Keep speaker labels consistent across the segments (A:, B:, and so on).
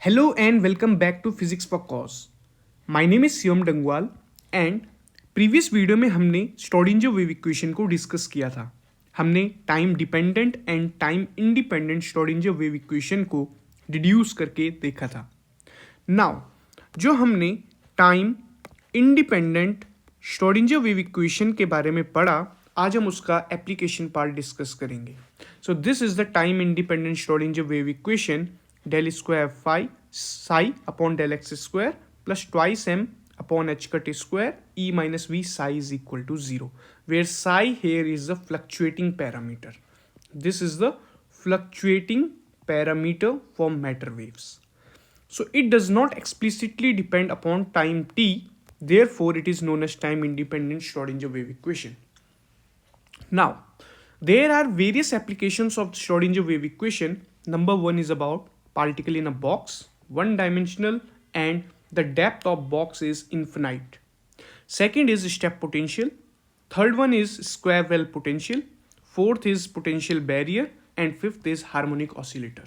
A: Hello and welcome back to Physics for Cause. My name is Shivam Dangwal and previous video में हमने Schrodinger wave equation को discuss किया था. हमने time dependent and time independent Schrodinger wave equation को deduce करके देखा था. नाउ जो हमने time independent Schrodinger wave equation के बारे में पढ़ा, आज हम उसका एप्लीकेशन पार्ट डिस्कस करेंगे. सो this is the time independent Schrodinger wave equation. Del square psi upon del x square plus twice m upon h cut square e minus v psi is equal to 0, where psi here is the fluctuating parameter. This is the fluctuating parameter for matter waves. So it does not explicitly depend upon time t, therefore it is known as time independent Schrodinger wave equation. Now there are various applications of the Schrodinger wave equation. Number one is about particle in a box, one dimensional, and the depth of box is infinite. Second is step potential. Third one is square well potential. Fourth is potential barrier, and fifth is harmonic oscillator.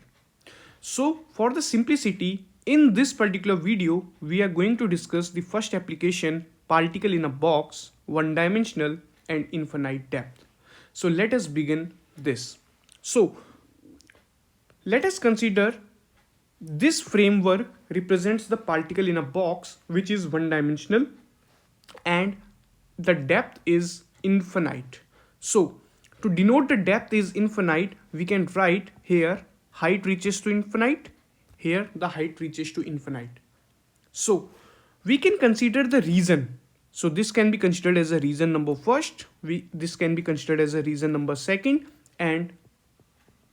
A: So for the simplicity, in this particular video we are going to discuss the first application, particle in a box, one dimensional, and infinite depth. So let us begin this. So let us consider this framework represents the particle in a box which is one dimensional and the depth is infinite. So to denote the depth is infinite, we can write here height reaches to infinite, here the height reaches to infinite. So we can consider the region. So this can be considered as a region number first, this can be considered as a region number second, and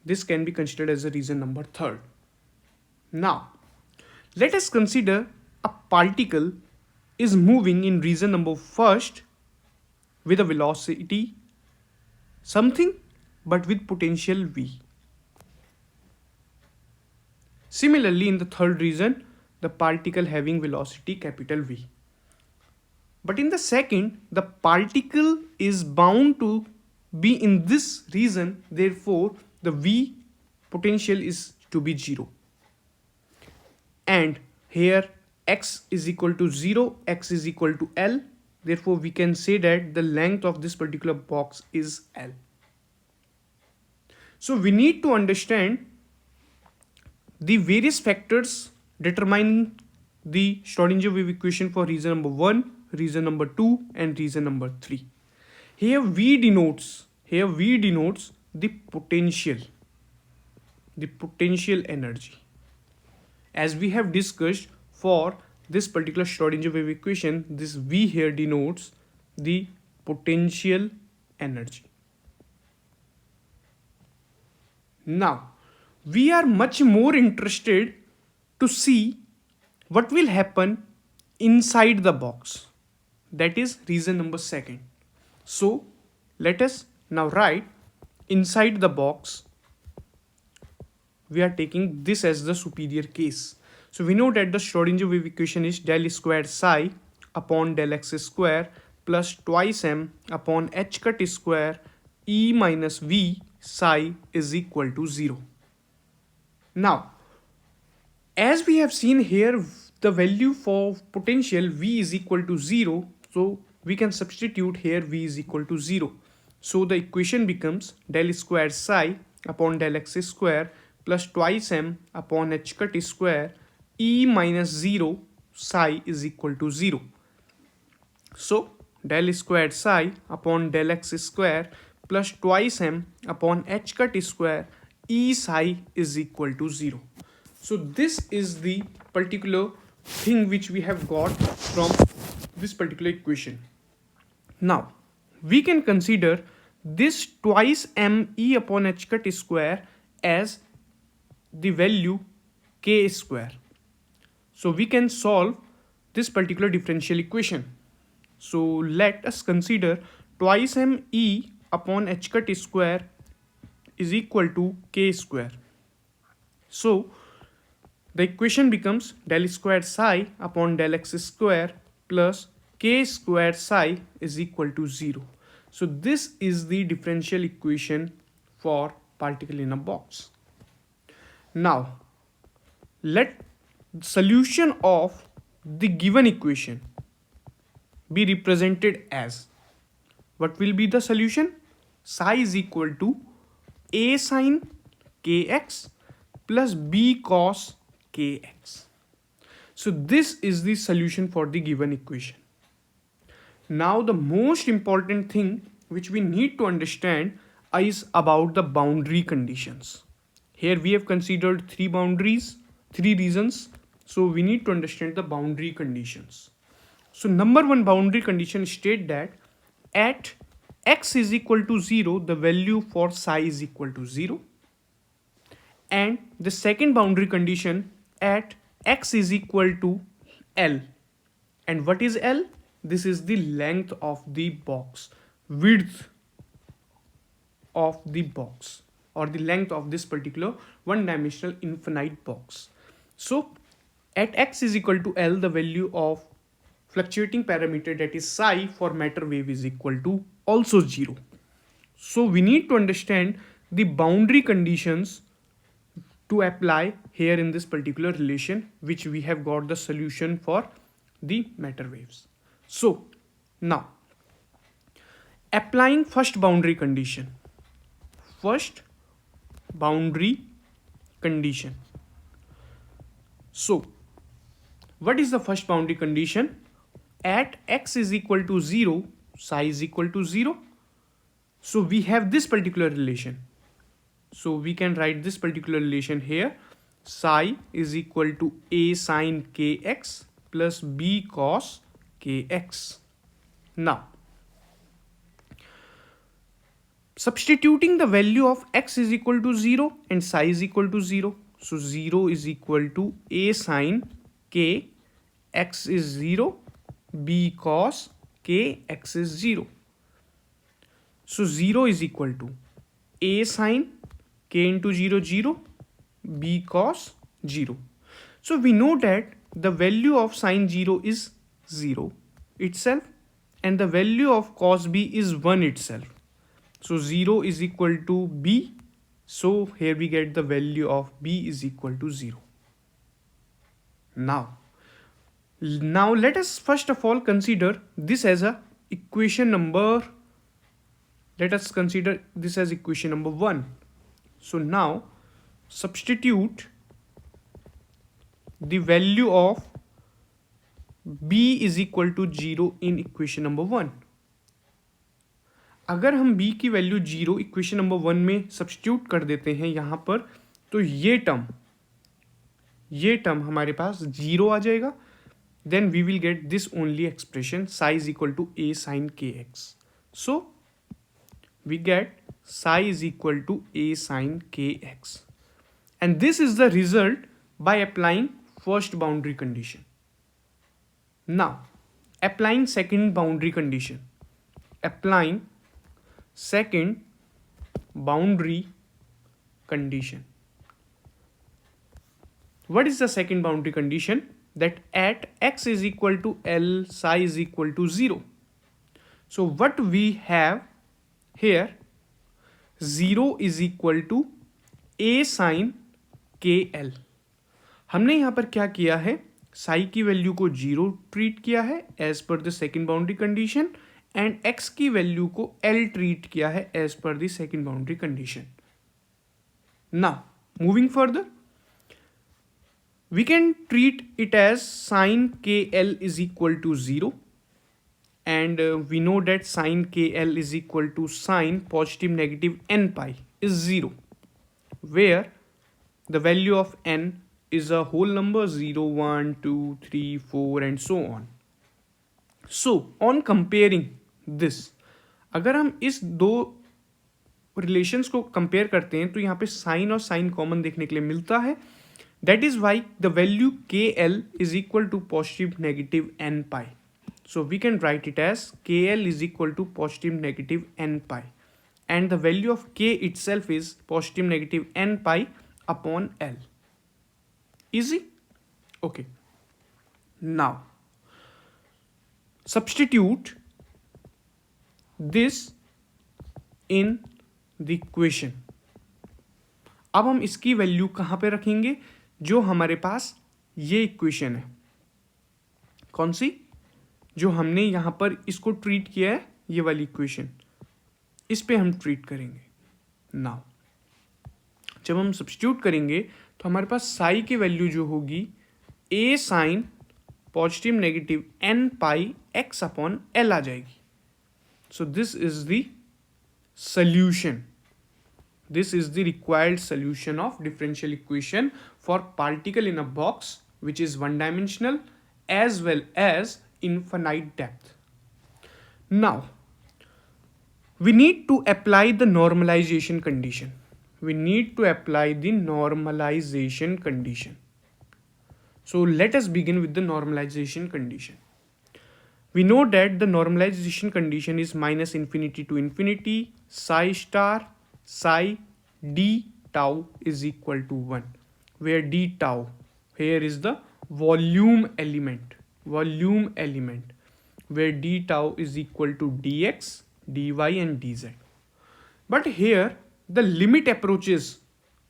A: this can be considered as a region number third. Now, let us consider a particle is moving in region number first with a velocity something but with potential v. Similarly, in the third region, the particle having velocity capital V. But in the second, the particle is bound to be in this region, therefore the V potential is to be 0. And here x is equal to 0, x is equal to L, therefore we can say that the length of this particular box is L. So we need to understand the various factors determining the Schrodinger wave equation for region number 1, region number 2, and region number 3. Here V denotes the potential energy. As we have discussed, for this particular Schrodinger wave equation, this V here denotes the potential energy. Now, we are much more interested to see what will happen inside the box, that is region number second. So let us now write inside the box. We are taking this as the superior case. So we know that the Schrodinger wave equation is del square psi upon del x square plus twice m upon h cut square e minus v psi is equal to 0. Now, as we have seen here, the value for potential v is equal to 0, so we can substitute here v is equal to 0. So the equation becomes del square psi upon del x square plus twice m upon h cut square e minus 0 psi is equal to 0. So del squared psi upon del x square plus twice m upon h cut square e psi is equal to 0. So this is the particular thing which we have got from this particular equation. Now we can consider this twice m e upon h cut square as the value k square. So we can solve this particular differential equation. So let us consider twice m e upon h cut square is equal to k square. So the equation becomes del squared psi upon del x square plus k squared psi is equal to 0. So this is the differential equation for particle in a box. Now let solution of the given equation be represented as, what will be the solution? Psi is equal to a sine kx plus b cos kx. So this is the solution for the given equation. Now the most important thing which we need to understand is about the boundary conditions. Here we have considered three reasons. So we need to understand the boundary conditions. So number one boundary condition state that at x is equal to 0, the value for psi is equal to 0. And the second boundary condition at x is equal to L. And what is L? This is the length of the box, width of the box, or the length of this particular one-dimensional infinite box. So at x is equal to L, the value of fluctuating parameter, that is psi, for matter wave is equal to also 0. So we need to understand the boundary conditions to apply here in this particular relation, which we have got the solution for the matter waves. So now applying first boundary condition. So what is the first boundary condition? At x is equal to 0, psi is equal to 0. So we have this particular relation. So we can write this particular relation here. Psi is equal to a sine kx plus b cos kx. Now, substituting the value of x is equal to 0 and psi is equal to 0. So 0 is equal to a sine k, x is 0, b cos k, x is 0. So 0 is equal to a sine k into 0, 0, b cos 0. So we know that the value of sine 0 is 0 itself, and the value of cos b is 1 itself. So 0 is equal to b. So here we get the value of b is equal to 0. Now let us first of all consider this as a equation number. Let us consider this as equation number 1. So now substitute the value of b is equal to 0 in equation number 1. अगर हम b की value 0 equation number 1 में substitute कर देते हैं यहाँ पर, तो ये टर्म हमारे पास 0 आ जाएगा. Then we will get this only expression, psi is equal to a sine kx. So we get psi is equal to a sine kx. And this is the result by applying first boundary condition. Now, applying second boundary condition. Applying second boundary condition. What is the second boundary condition? That at x is equal to L, psi is equal to 0. So what we have here, 0 is equal to a sine kl. हमने यहाँ पर क्या किया है, psi की value को 0 treat किया है as per the second boundary condition, and x की वैल्यू को L ट्रीट किया है as per the second boundary condition. Now moving further, we can treat it as sine kl is equal to 0, and we know that sine kl is equal to sine positive negative n pi is 0, where the value of n is a whole number 0, 1, 2, 3, 4 and so on. So on comparing this, अगर हम इस दो relations को compare करते हैं तो यहाँ पे साइन और साइन कॉमन देखने के लिए मिलता है. That is why the value KL is equal to positive negative n pi. So we can write it as KL is equal to positive negative n pi. And the value of K itself is positive negative n pi upon L. Easy? Okay. Now, substitute this in the equation. अब हम इसकी value कहाँ पे रखेंगे? जो हमारे पास ये equation है, कौन सी, जो हमने यहाँ पर इसको ट्रीट किया है, ये वाली इक्वेशन, इस पे हम ट्रीट करेंगे। नाउ जब हम सब्स्टिट्यूट करेंगे तो हमारे पास साई की वैल्यू जो होगी ए साइन पॉजिटिव नेगेटिव एन पाई एक्स अपॉन एल आ जाएगी। सो this is the solution. This is the required solution of differential equation for particle in a box which is one dimensional as well as infinite depth. Now we need to apply the normalization condition. We need to apply the normalization condition. So let us begin with the normalization condition. We know that the normalization condition is minus infinity to infinity psi star psi d tau is equal to 1, where d tau here is the volume element, where d tau is equal to dx, dy and dz. But here the limit approaches,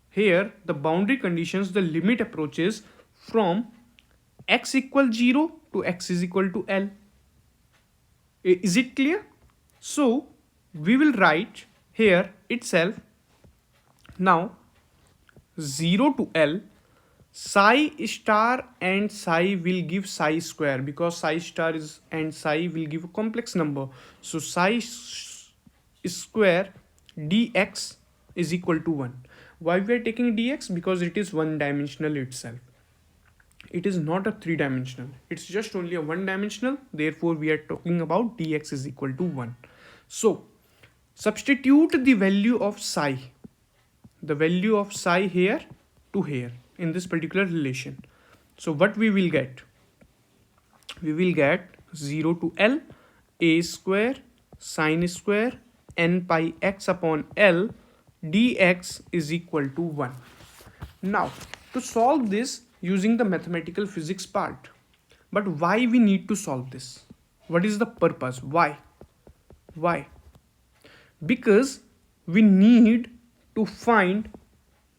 A: here the boundary conditions, the limit approaches from x equal 0 to x is equal to L. Is it clear? So we will write here itself. Now 0 to L, psi star and psi will give psi square, because psi star is and psi will give a complex number. So psi square dx is equal to 1. Why we are taking dx? Because it is one dimensional itself. It is not a three dimensional, it's just only a one dimensional, therefore we are talking about dx is equal to 1. So substitute the value of psi, here to here in this particular relation. So what we will get? We will get 0 to L a square sine square n pi x upon L dx is equal to 1. Now to solve this using the mathematical physics part, but why we need to solve this? What is the purpose? Why? Because we need to find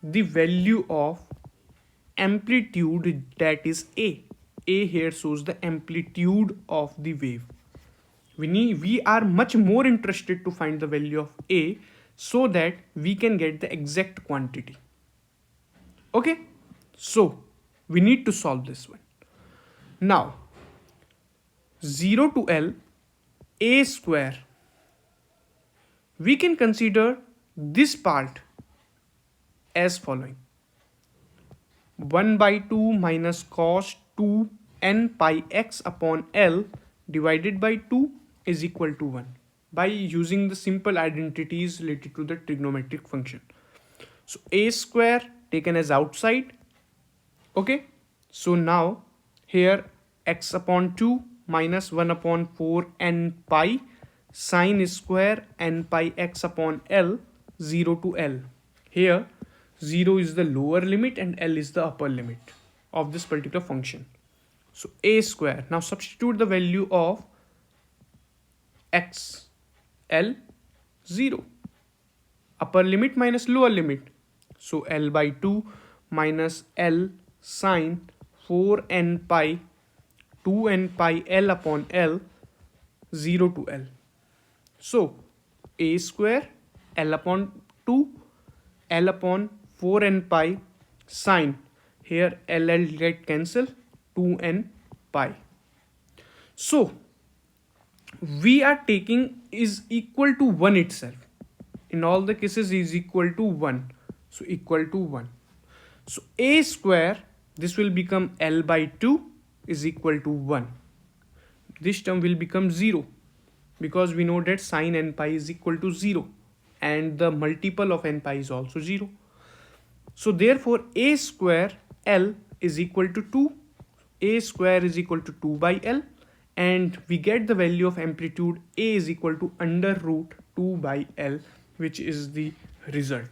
A: the value of amplitude, that is a here shows the amplitude of the wave. We are much more interested to find the value of a so that we can get the exact quantity. Okay, so we need to solve this one. Now 0 to L a square, we can consider this part as following: 1 by 2 minus cos 2 n pi x upon L divided by 2 is equal to 1, by using the simple identities related to the trigonometric function. So a square taken as outside. Okay, so now here x upon 2 minus 1 upon 4 n pi sine square n pi x upon L 0 to L. Here 0 is the lower limit and L is the upper limit of this particular function. So a square. Now substitute the value of x, L 0, upper limit minus lower limit. So L by 2 minus L sine 4n pi 2n pi L upon L 0 to L. So a square L upon 2 L upon 4n pi sine, here L get cancel, 2n pi. So we are taking is equal to 1 itself. In all the cases is equal to 1. So equal to 1. So a square, this will become L by 2 is equal to 1. This term will become 0 because we know that sine n pi is equal to 0 and the multiple of n pi is also 0. So therefore a square L is equal to 2. A square is equal to 2 by L, and we get the value of amplitude A is equal to under root 2 by L, which is the result.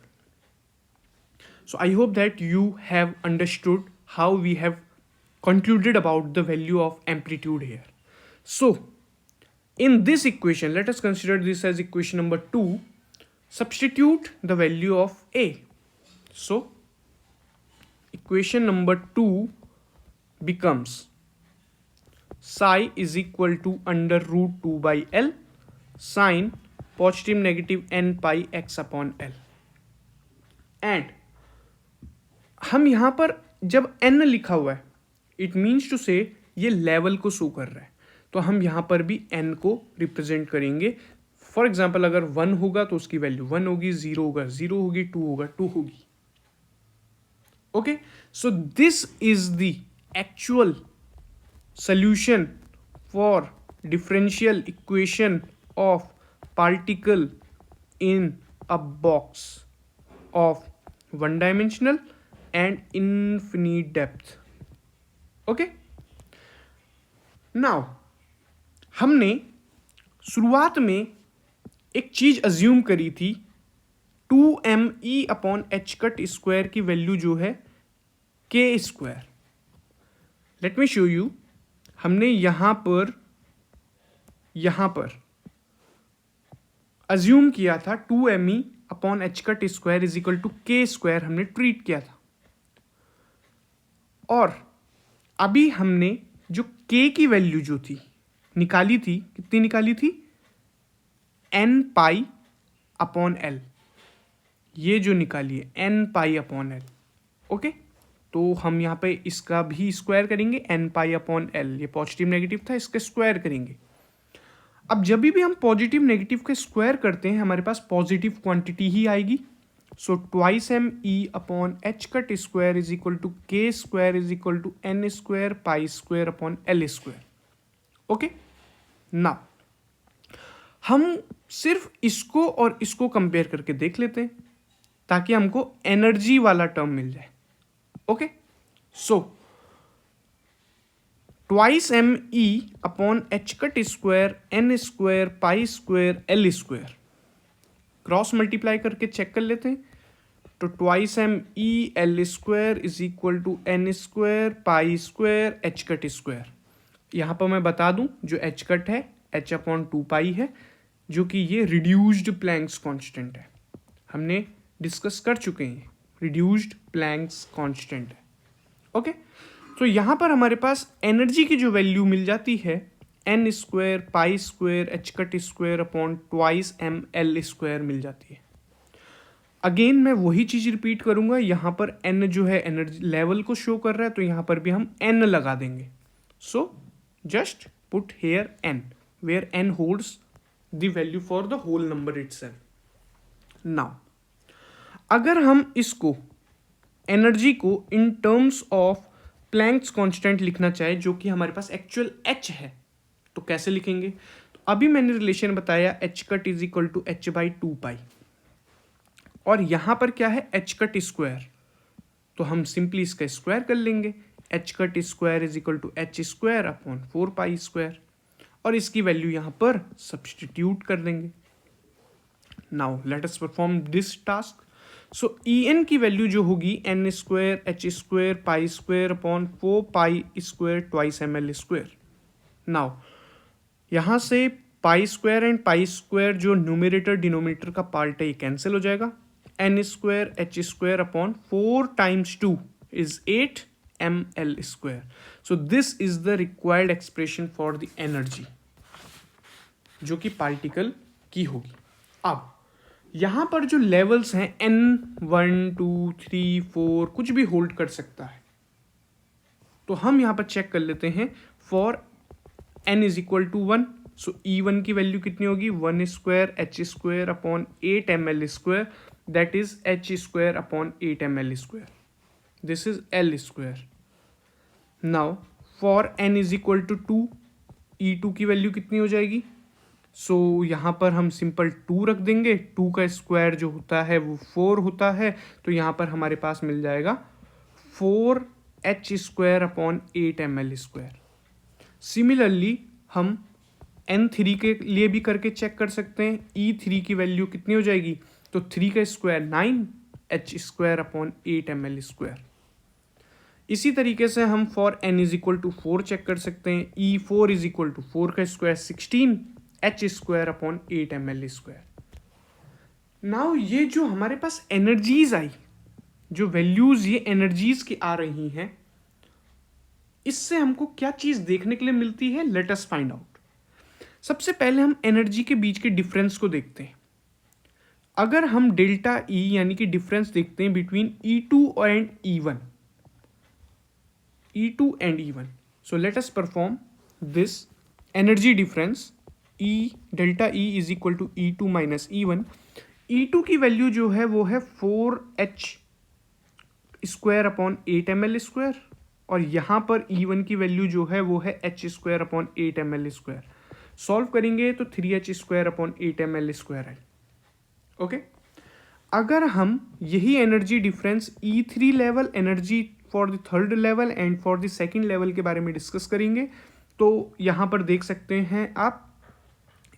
A: So I hope that you have understood how we have concluded about the value of amplitude here. So in this equation, let us consider this as equation number 2. Substitute the value of A. So equation number 2 becomes psi is equal to under root 2 by L sin positive negative n pi x upon L. And हम यहां पर जब n लिखा हुआ है it means to से ये level को शो कर रहा है, तो हम यहां पर भी n को रिप्रेजेंट करेंगे. फॉर एग्जाम्पल अगर 1 होगा तो उसकी वैल्यू 1 होगी, 0 होगा 0 होगी, 2 होगा 2 होगी. Okay, so this is the actual solution for differential equation of particle in a box of one dimensional and infinite depth. Okay, now हमने शुरुआत में एक चीज अज्यूम करी थी 2me upon H cut square की वैल्यू जो है K square. Let me show you. हमने यहां पर अज्यूम किया था 2me upon H cut square is equal to K square हमने ट्रीट किया था. और अभी हमने जो k की वैल्यू जो थी निकाली थी, कितनी निकाली थी? n pi upon l. ये जो निकाली है n pi upon l. Okay, तो हम यहाँ पे इसका भी स्क्वायर करेंगे n पाई अपॉन l. ये पॉजिटिव नेगेटिव था, इसका स्क्वायर करेंगे. अब जब भी हम पॉजिटिव नेगेटिव का स्क्वायर करते हैं हमारे पास पॉजिटिव क्वांटिटी ही आएगी. So twice M E upon H cut square is equal to K square is equal to N square pi square upon L square. Okay, ना हम सिर्फ इसको और इसको कंपेयर करके देख लेते हैं ताकि हमको एनर्जी वाला टर्म मिल जाए. Okay, so twice M E upon H cut square n square pi square l square cross multiply करके चेक कर लेते हैं. तो twice M E l square is equal to N square pi square H cut square. यहाँ पर मैं बता दूं जो एच कट है एच अपॉन 2 पाई है, जो कि ये रिड्यूस्ड प्लैंक्स कांस्टेंट है. हमने डिस्कस कर चुके हैं, रिड्यूस्ड प्लैंक्स कांस्टेंट है. ओके, तो यहाँ पर हमारे पास एनर्जी की जो वैल्यू मिल जाती है N square pi square H cut square upon twice M L square मिल जाती है. अगेन मैं वही चीज़ रिपीट करूँगा, यहाँ पर एन जो है एनर्जी लेवल को शो कर रहा है, तो यहाँ पर भी हम एन लगा देंगे. So just put here N where N holds the value for the whole number itself. Now अगर हम इसको एनर्जी को in terms of Planck's constant लिखना चाहे जो कि हमारे पास एक्चुअल एच है, तो कैसे लिखेंगे? तो अभी मैंने रिलेशन बताया h cut is equal to h by 2 pi, और यहां पर क्या है एच कट स्क्वायर, तो हम सिंपली इसका स्क्वायर कर लेंगे. H cut square is equal to h square upon 4 pi square, और इसकी वैल्यू यहां पर सब्सटीट्यूट कर देंगे. Now let us perform this task. So E N की वैल्यू जो होगी n square h square pi square upon 4 pi square twice M L square. Now यहाँ से pi square and pi square जो न्यूमरेटर डिनोमिनेटर का part है ये cancel हो जाएगा. N square h square upon 4 times 2 is 8 m L square. So this is the required expression for the energy जो कि पार्टिकल की होगी. अब यहाँ पर जो लेवल्स हैं n 1 2 3 4 कुछ भी होल्ड कर सकता है, तो हम यहाँ पर चेक कर लेते हैं for n is equal to 1. सो E1 की वैल्यू कितनी होगी 1 square h square upon 8 m L square, that is h square upon 8 m L square. This is l square. Now for n is equal to 2, E2 की value कितनी हो जाएगी? सो यहाँ पर हम सिंपल 2 रख देंगे. 2 का स्क्वायर जो होता है वो 4 होता है, तो यहाँ पर हमारे पास मिल जाएगा 4 h square upon 8 m L square. Similarly हम n3 के लिए भी करके चेक कर सकते हैं. E3 की वैल्यू कितनी हो जाएगी? तो 3 का square 9 h square upon 8 m L square. इसी तरीके से हम for n is equal to 4 check कर सकते हैं. E4 इज इक्वल टू 4 का square 16 h square upon 8 m L square. Now ये जो हमारे पास एनर्जीज आई, जो वैल्यूज ये एनर्जीज की आ रही हैं, इससे हमको क्या चीज़ देखने के लिए मिलती है, लेट अस फाइंड आउट। सबसे पहले हम एनर्जी के बीच के डिफरेंस को देखते हैं। अगर हम डेल्टा ई यानी कि डिफरेंस देखते हैं between E2 and E1, E2 and E1, so let us perform this energy difference delta E is equal to E2 minus E1। E2 की वैल्यू जो है वो है 4h square upon 8 ml square, और यहाँ पर E1 की वैल्यू जो है वो है h square upon 8 ml square. Solve करेंगे तो 3h square upon 8 ml square है। ओके, अगर हम यही energy difference E3 level, energy for the third level and for the second level के बारे में डिस्कस करेंगे, तो यहाँ पर देख सकते हैं आप,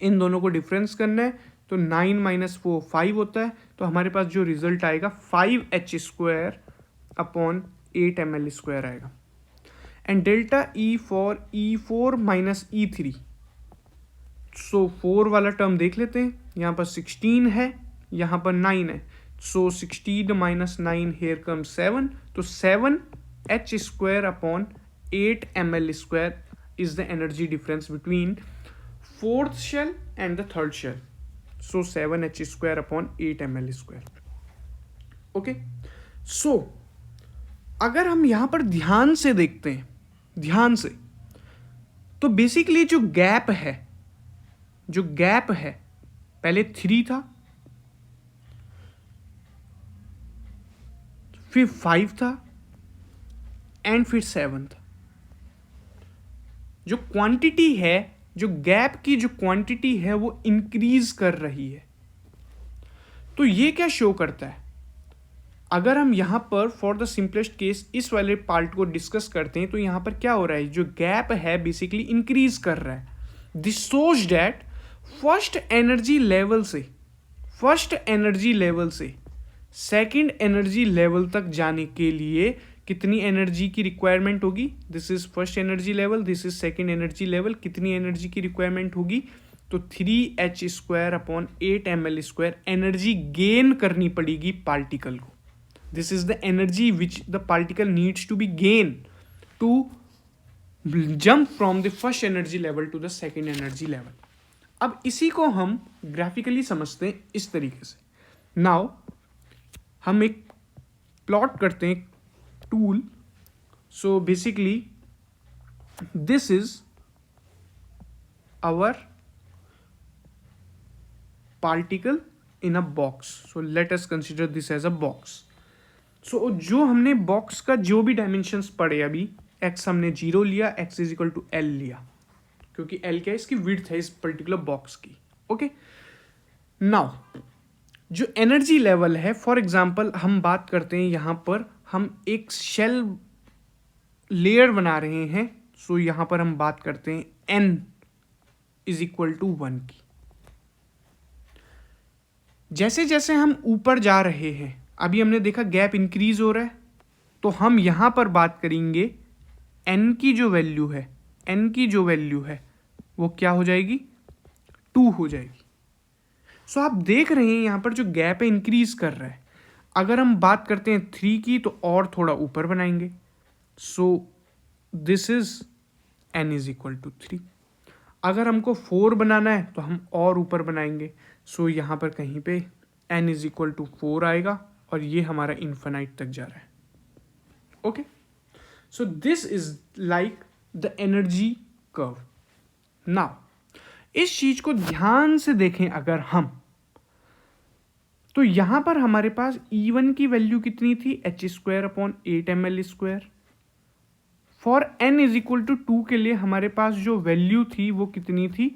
A: इन दोनों को डिफरेंस करना है तो 9 माइनस 4 5 होता है, तो हमारे पास जो रिजल्ट आएगा 5h square upon 8 ml square आएगा। And delta E for E4 minus E3, so 4 वाला टर्म देख लेते हैं, यहाँ पर 16 है, यहाँ पर 9 है, सो 16 माइनस 9 हेयर कम 7, तो 7h square upon 8 ml square is the energy difference between fourth shell and the third shell, so 7h square upon 8 ml square. Okay, so अगर हम यहाँ पर ध्यान से देखते हैं, ध्यान से, तो बेसिकली जो गैप है पहले 3 था, फिर 5 था एंड फिर 7 था। जो क्वांटिटी है, जो गैप की जो क्वांटिटी है वो इंक्रीज कर रही है। तो ये क्या शो करता है, अगर हम यहां पर फॉर द सिंपलेस्ट केस इस वाले पार्ट को डिस्कस करते हैं, तो यहां पर क्या हो रहा है, जो गैप है बेसिकली इंक्रीज कर रहा है। This shows that first energy level से सेकंड एनर्जी लेवल तक जाने के लिए कितनी एनर्जी की रिक्वायरमेंट होगी। This is first energy level, this is second energy level, कितनी एनर्जी की रिक्वायरमेंट होगी, तो 3h square upon 8 ml square energy gain करनी पड़ेगी पार्टिकल को। This is the energy which the particle needs to be gain to jump from the first energy level to the second energy level. अब इसी को हम graphically समझते हैं इस तरीके से। नाउ हम एक प्लॉट करते हैं टूल। So basically this is our particle in a box, so let us consider this as a box. So जो हमने बॉक्स का जो भी डायमेंशंस पढ़े अभी, x हमने 0 लिया, x is equal to L लिया, क्योंकि L क्या है, इसकी विड्थ है इस पर्टिकुलर बॉक्स की। ओके, नाउ जो एनर्जी लेवल है, फॉर एग्जांपल हम बात करते हैं, यहां पर हम एक शेल लेयर बना रहे हैं, सो यहां पर हम बात करते हैं n इज इक्वल टू 1 की। जैसे जैसे हम ऊपर जा रहे हैं, अभी हमने देखा गैप इंक्रीज हो रहा है, तो हम यहां पर बात करेंगे n की जो वैल्यू है वो क्या हो जाएगी, 2 हो जाएगी। सो आप देख रहे हैं यहां पर जो गैप है इंक्रीज कर रहा है। अगर हम बात करते हैं 3 की, तो और थोड़ा ऊपर बनाएंगे, so this is n is equal to 3। अगर हमको 4 बनाना है तो हम और ऊपर बनाएंगे, सो यहां पर कहीं पे n इज इक्वल टू 4 आएगा, और ये हमारा इन्फिनाइट तक जा रहा है। Okay, so this is like the energy curve. Now इस चीज को ध्यान से देखें अगर हम, तो यहां पर हमारे पास E1 की वैल्यू कितनी थी, h square upon 8 ml square. For n is equal to 2 के लिए हमारे पास जो वैल्यू थी वो कितनी थी,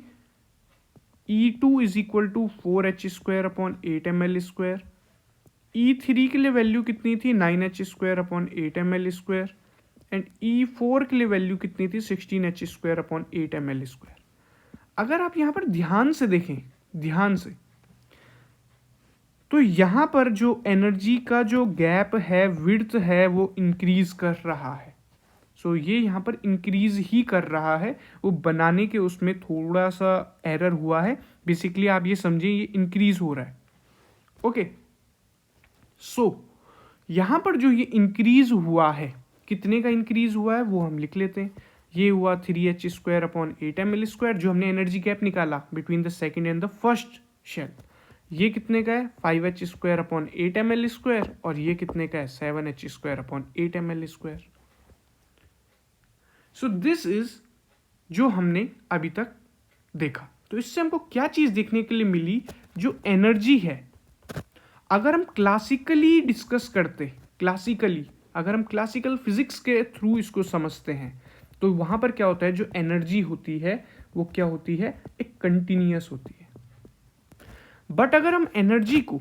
A: E2 is equal to 4h square upon 8 ml square. E3 के लिए वैल्यू कितनी थी, 9h square upon 8 ml square. And E4 के लिए वैल्यू कितनी थी, 16h square upon 8 ml square. अगर आप यहां पर ध्यान से देखें, ध्यान से, तो यहां पर जो एनर्जी का जो गैप है, विड्थ है, वो इंक्रीज कर रहा है। सो ये यहां पर इंक्रीज ही कर रहा है, वो बनाने के उसमें थोड़ा सा एरर हुआ है। बेसिकली आप ये समझिए ये इंक्रीज हो रहा है। ओके, सो यहां पर जो ये इंक्रीज हुआ है, कितने का इंक्रीज हुआ है वो हम लिख लेते हैं। ये हुआ 3h² अपॉन 8ml², जो हमने एनर्जी गैप निकाला between the second and the first shell. ये कितने का है 5h² अपॉन 8ml², और ये कितने का है 7h² upon 8ml²। So this is जो हमने अभी तक देखा। तो इससे हमको क्या चीज देखने के लिए मिली, जो एनर्जी है अगर हम क्लासिकली डिस्कस करते, अगर हम क्लासिकल फिजिक्स के थ्रू इसको समझते हैं, तो वहां पर क्या होता है, जो एनर्जी होती है वो क्या होती है, एक कंटिन्यूअस होती है। बट अगर हम एनर्जी को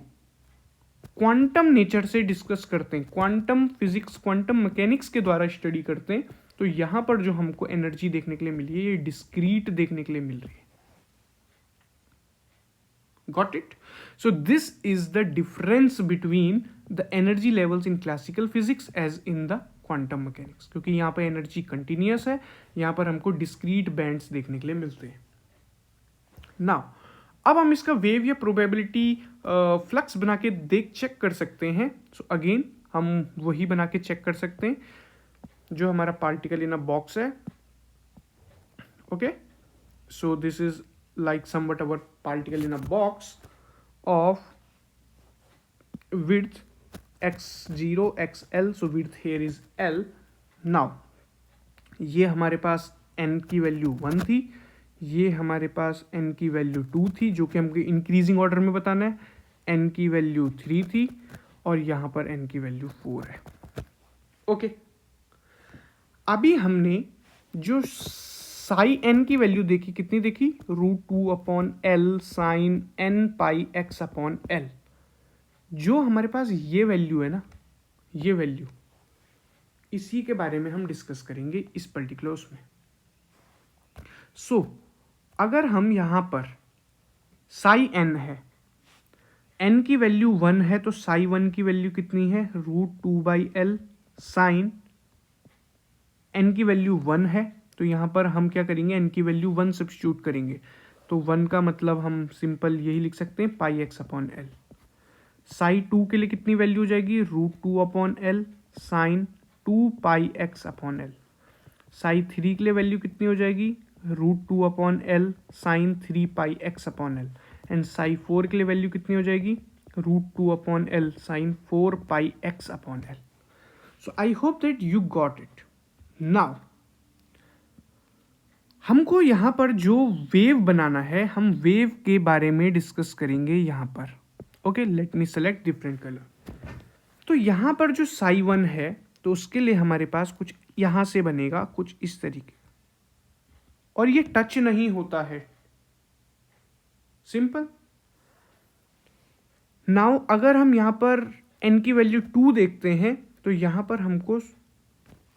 A: क्वांटम नेचर से डिस्कस करते हैं, क्वांटम फिजिक्स, क्वांटम मैकेनिक्स के द्वारा स्टडी करते हैं, तो यहां पर जो हमको एनर्जी देखने के लिए मिली है, ये डिस्क्रीट देखने के लिए मिल रही है। Got it? So this is the difference between the energy levels in classical physics as in the quantum mechanics, क्योंकि यहाँ पर एनर्जी कंटिन्यूअस है, यहाँ पर हमको डिस्क्रीट बैंड्स देखने के लिए मिलते हैं। नाउ अब हम इसका वेव या प्रोबेबिलिटी फ्लक्स बना के चेक कर सकते हैं। सो अगेन हम वही बना के चेक कर सकते हैं जो हमारा पार्टिकल इन अ बॉक्स है। Okay, so this is like somewhat our particle in a box of width x0 xl, so width here is l. now ये हमारे पास n की वैल्यू 1 थी, ये हमारे पास n की वैल्यू 2 थी, जो कि हमको इंक्रीजिंग ऑर्डर में बताना है, n की वैल्यू 3 थी, और यहाँ पर n की वैल्यू 4 है। ओके, अभी हमने जो साई n की वैल्यू देखी, कितनी देखी, √2 upon l sign n pi x upon l। जो हमारे पास ये वैल्यू है ना, ये वैल्यू, इसी के बारे में हम डिस्कस करेंगे इस पर्टिकुलर उसमें। सो अगर हम यहां पर साई n है, n की वैल्यू 1 है, तो साई 1 की वैल्यू कितनी है, √2/l साइन n की वैल्यू 1 है, तो यहां पर हम क्या करेंगे, n की वैल्यू 1 सब्स्टिट्यूट करेंगे, तो 1 का मतलब हम सिंपल यही लिख सकते हैं pi x upon l। Psi 2 के लिए कितनी वैल्यू हो जाएगी, √2 upon l sine 2 pi x upon l। Psi 3 के लिए वैल्यू कितनी हो जाएगी, √2 upon l sine 3 pi x upon l। And psi 4 के लिए वैल्यू कितनी हो जाएगी, √2 upon l sine 4 pi x upon l। So I hope that you got it. Now हमको यहाँ पर जो वेव बनाना है, हम वेव के बारे में डिस्कस करेंगे यहाँ पर। Okay, let me select different colour. तो यहाँ पर जो साई 1 है, तो उसके लिए हमारे पास कुछ यहाँ से बनेगा, कुछ इस तरीके, और ये टच नहीं होता है, सिंपल। नाउ अगर हम यहाँ पर n की वैल्यू 2 देखते हैं, तो यहाँ पर हमको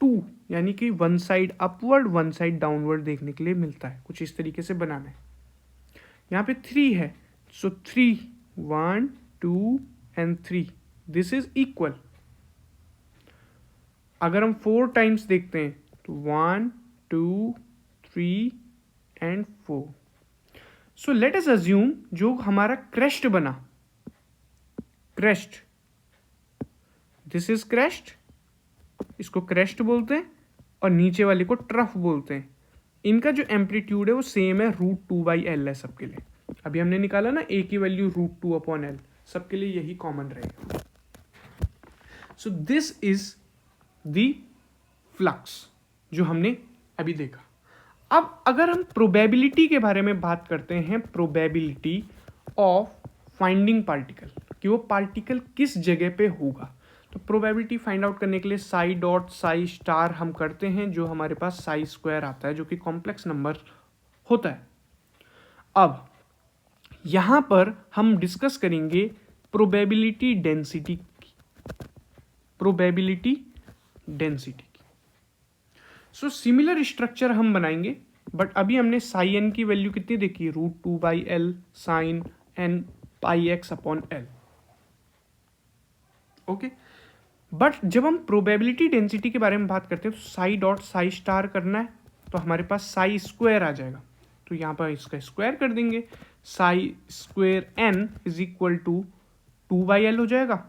A: 2 यानी कि 1 साइड अपवर्ड 1 साइड डाउनवर्ड देखने के लिए मिलता है, कुछ इस तरीके से बनाना है। यहाँ पे 3 है, सो 3 1 2 एंड 3, दिस इज इक्वल। अगर हम 4 टाइम्स देखते हैं, तो 1 2 3 and 4। So let us assume जो हमारा क्रेस्ट बना, क्रेस्ट, दिस इज क्रेस्ट, इसको क्रेस्ट बोलते हैं, और नीचे वाले को ट्रफ बोलते हैं। इनका जो एम्पलीट्यूड है वो सेम है, √2/l है सबके लिए। अभी हमने निकाला ना a की वैल्यू √2 अपॉन l, सबके लिए यही कॉमन रहेगा। सो दिस इज द फ्लक्स जो हमने अभी देखा। अब अगर हम प्रोबेबिलिटी के बारे में बात करते हैं, प्रोबेबिलिटी ऑफ फाइंडिंग पार्टिकल, कि वो पार्टिकल किस जगह पे होगा, तो प्रोबेबिलिटी फाइंड आउट करने के लिए साई डॉट साई स्टार हम करते हैं, जो हमारे पास साई स्क्वायर आता है, जो कि कॉम्प्लेक्स नंबर होता है। अब यहां पर हम डिस्कस करेंगे प्रोबेबिलिटी डेंसिटी की, प्रोबेबिलिटी डेंसिटी की। सो सिमिलर स्ट्रक्चर हम बनाएंगे, बट अभी हमने साई n की वैल्यू कितनी देखी, √2/l sine n pi x upon l। Okay, but जब हम प्रोबेबिलिटी डेंसिटी के बारे में बात करते हैं, तो साई डॉट साई स्टार करना है, तो हमारे पास साई स्क्वायर आ जाएगा, तो यहाँ पर इसका स्क्वायर कर देंगे, psi square n is equal to 2/l हो जाएगा,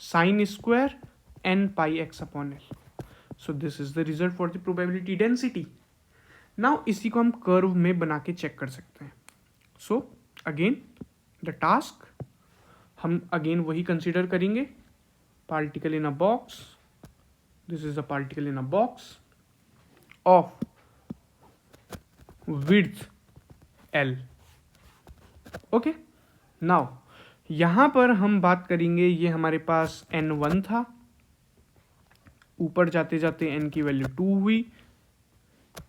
A: sine square n pi x upon l। So this is the result for the probability density. Now इसी को हम कर्व में बना के चेक कर सकते हैं. सो अगेन द टास्क हम अगेन वही कंसिडर करेंगे. Particle in a box, this is a particle in a box of width L. Okay, now यहां पर हम बात करेंगे, ये हमारे पास N1 था, ऊपर जाते जाते N की वैल्यू 2 हुई,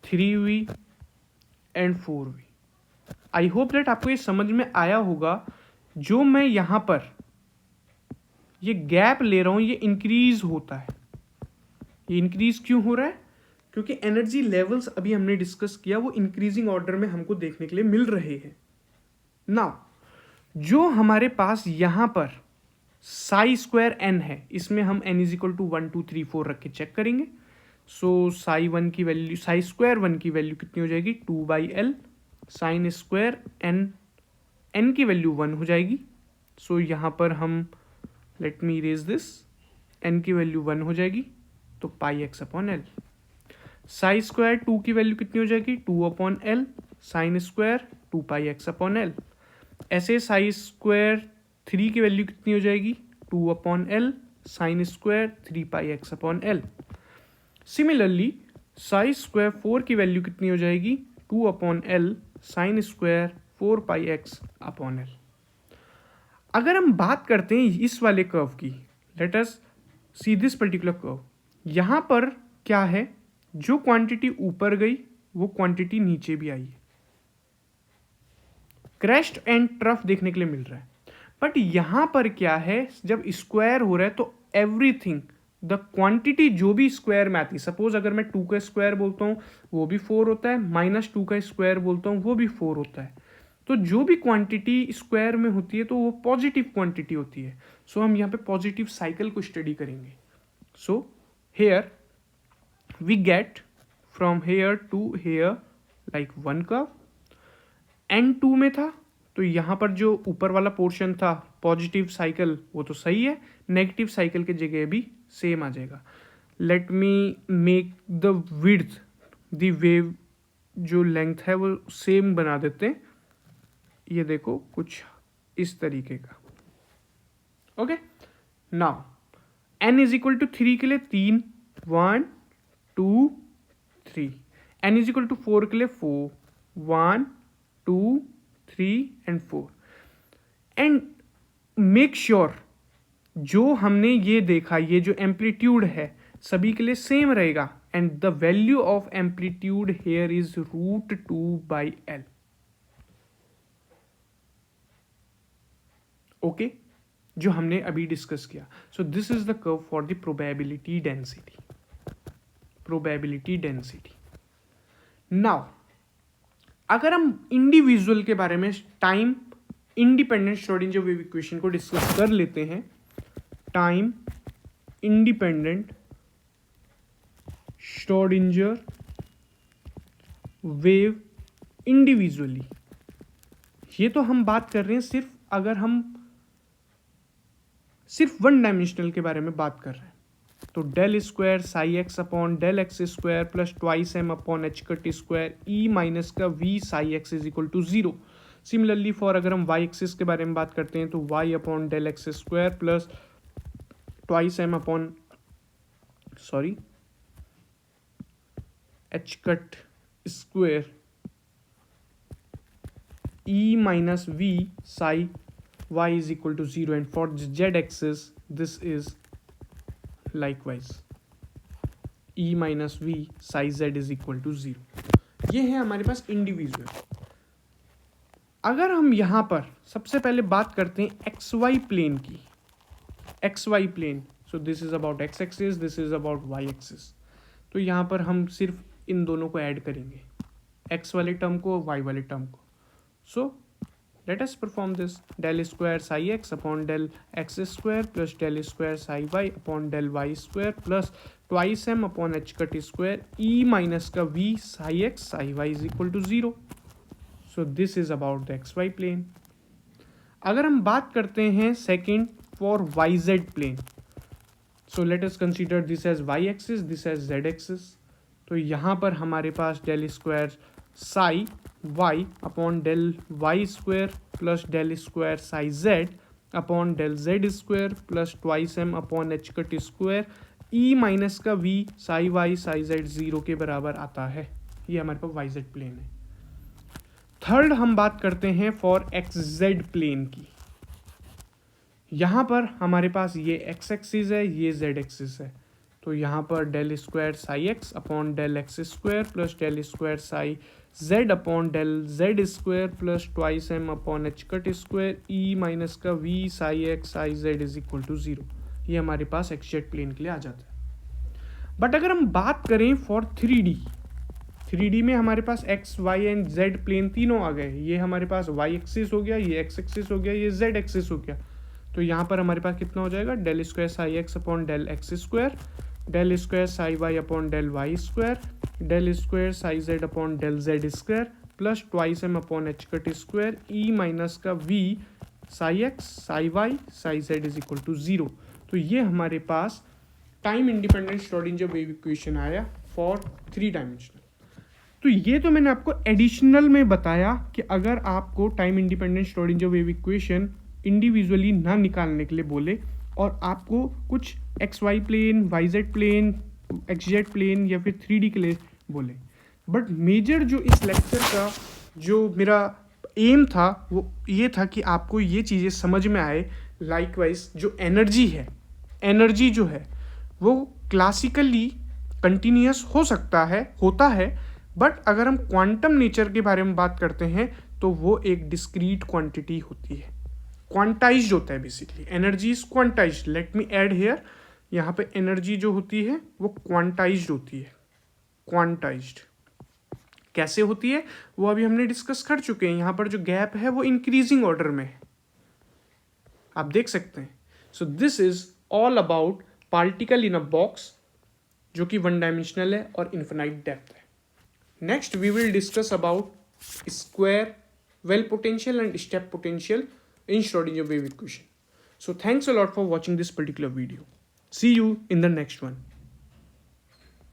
A: 3 हुई एंड 4 हुई. आई होप दैट आपको ये समझ में आया होगा. जो मैं यहां पर ये गैप ले रहा हूं ये इंक्रीज होता है. ये इंक्रीज क्यों हो रहा है? क्योंकि एनर्जी लेवल्स अभी हमने डिस्कस किया वो इंक्रीजिंग ऑर्डर में हमको देखने के लिए मिल रहे हैं. नाउ जो हमारे पास यहां पर साई स्क्वायर n है, इसमें हम n इज इक्वल टू 1 2 3 4 रख के चेक करेंगे. सो साई वन की वैल्यू, साई स्क्वायर वन की वैल्यू कितनी हो जाएगी? 2/L. साइन स्क्वायर n की वैल्यू 1 हो जाएगी. सो यहां पर हम let me erase this, n की वैल्यू 1 हो जाएगी तो πx/L. साई स्क्वायर 2 की वैल्यू कितनी हो जाएगी? 2/L. Sine square 2πx/L. ऐसे साई स्क्वायर 3 की वैल्यू कितनी हो जाएगी? 2/L. Sine square 3πx/L. Similarly Sai square 4 की वैल्यू कितनी हो जाएगी? 2/L. Sine square 4πx/L. अगर हम बात करते हैं इस वाले कर्व की, let us see this particular curve. यहां पर क्या है? जो क्वांटिटी ऊपर गई वो क्वांटिटी नीचे भी आई है. क्रेस्ट एंड ट्रफ देखने के लिए मिल रहा है. बट यहां पर क्या है? जब स्क्वायर हो रहा है तो एवरीथिंग, द क्वांटिटी जो भी स्क्वायर में आती है, सपोज अगर मैं 2 का स्क्वायर बोलता हूं वो भी 4 होता है, -2 का स्क्वायर बोलता हूं वो भी 4 होता है. तो जो भी क्वांटिटी स्क्वायर में होती है तो वो पॉजिटिव क्वांटिटी होती है. सो हम यहाँ पे पॉजिटिव साइकिल को स्टडी करेंगे. So here we get from here to here like one curve. N2 में था तो यहाँ पर जो ऊपर वाला पोर्शन था पॉजिटिव साइकिल वो तो सही है, नेगेटिव साइकिल की जगह भी सेम आ जाएगा. Let me make the width, the wave जो लेंथ है वो सेम बना देते हैं. ये देखो कुछ इस तरीके का. Okay, now n is equal to 3 के लिए 3, 1 2 3. n इज इक्वल टू 4 के लिए 4, 1 2 3 एंड 4. एंड मेक श्योर जो हमने ये देखा, ये जो एम्पलीट्यूड है सभी के लिए सेम रहेगा. And the value of amplitude here is √2/L. Okay, जो हमने अभी डिस्कस किया. सो this is the curve for the probability density. Probability density. Now अगर हम इंडिविजुअल के बारे में time independent Schrodinger wave equation को डिस्कस कर लेते हैं. Time independent Schrodinger wave individually, ये तो हम बात कर रहे हैं सिर्फ अगर हम सिर्फ वन डायमेंशनल के बारे में बात कर रहे हैं. तो del square psi x upon del x square plus twice M upon H cut square E minus का V psi X is equal to 0. Similarly for अगर हम वाई एक्सिस के बारे में बात करते हैं तो y upon del x square plus twice M upon H cut square E minus V psi y is equal to 0. And for z axis this is likewise e minus v psi z is equal to 0. ये है हमारे पास individual. अगर हम यहाँ पर सबसे पहले बात करते हैं xy प्लेन की, xy plane. So this is about x axis, this is about y axis. तो यहाँ पर हम सिर्फ इन दोनों को ऐड करेंगे, x वाले टर्म को y वाले टर्म को. सो let us perform this. Del square psi x upon del x square plus del square psi y upon del y square plus twice m upon h cut square e minus का v psi x psi y is equal to 0. So this is about the xy plane. अगर हम बात करते हैं second for yz plane, so let us consider this as y axis, this as z axis. तो यहाँ पर हमारे पास del square psi y upon del y square plus del square psi z upon del z square plus twice M upon H cut square E minus का V psi y psi z 0 के बराबर आता है। ये हमारे पास y z plane है। Third हम बात करते हैं फॉर एक्स जेड प्लेन की। यहाँ पर हमारे पास ये एक्स एक्सिस है, ये जेड एक्सिस है। तो यहाँ पर del square psi x upon del x square plus del square psi z upon del z square plus twice M upon H cut square E minus का V psi x psi z is equal to 0। ये हमारे पास x z plane के लिए आ जाता है। But अगर हम बात करें फॉर 3D में हमारे पास x y and z plane तीनों आ गए। ये हमारे पास वाई एक्सिस हो गया, ये एक्स एक्सिस हो गया, ये जेड एक्सिस हो गया। तो यहाँ पर हमारे पास कितना हो जाएगा, del square psi x upon del x square, del square psi y upon del y square, del square psi z upon del z square plus twice M upon H cut square E minus का V psi x psi y psi z is equal to 0। तो ये हमारे पास time independent Schrodinger wave equation आया for 3 dimensional. तो ये तो मैंने आपको एडिशनल में बताया कि अगर आपको time independent Schrodinger wave equation individually ना निकालने के लिए बोले और आपको कुछ x y plane, y z plane, x z plane या फिर 3D के लिए बोले। बट मेजर जो इस लेक्चर का जो मेरा एम था वो ये था कि आपको ये चीज़ें समझ में आए। लाइकवाइज जो एनर्जी जो है वो क्लासिकली कंटिन्यूस हो सकता है, होता है। बट अगर हम क्वांटम नेचर के बारे में बात करते हैं तो वो एक डिस्क्रीट क्वांटिटी होती है, क्वांटाइज्ड होता है। Basically energy is quantized. Let me add here, यहाँ पे एनर्जी जो होती है वो क्वांटाइज्ड होती है। क्वांटाइज्ड कैसे होती है वो अभी हमने डिस्कस कर चुके हैं। यहाँ पर जो गैप है वो इंक्रीजिंग ऑर्डर में है, आप देख सकते हैं। सो this is all about particle in a box जो कि 1 डायमेंशनल है और इन्फिनाइट डेप्थ है। Next, we will discuss about square, well potential and step potential in Schrodinger wave equation. So thanks a lot for watching this particular video. See you in the next one.